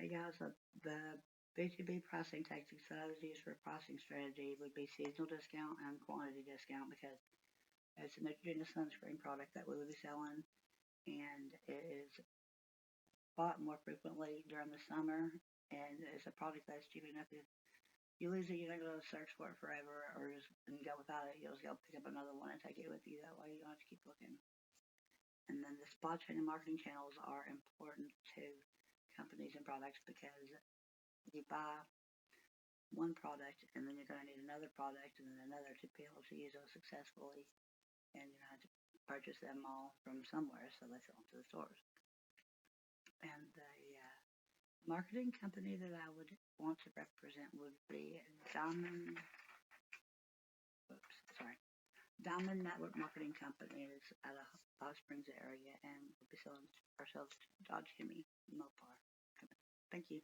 Hey guys, the B2B pricing tactics that I would use for a pricing strategy would be seasonal discount and quantity discount because it's a Neutrogena sunscreen product that we would be selling and it is bought more frequently during the summer and it's a product that's cheap enough. If you lose it, you're not going to search for it forever or just and go without it. You'll just go pick up another one and take it with you. That way you don't have to keep looking. And then the supply chain and marketing channels are important to companies and products because you buy one product and then you're going to need another product and then another to be able to use those successfully. And you're going to have to purchase them all from somewhere so they sell them to the stores. And the marketing company that I would want to represent would be Diamond. Oops, sorry. Diamond Network Marketing Company is out of Hot Springs area and we'll be selling ourselves Dodge Hemi Mopar. Thank you.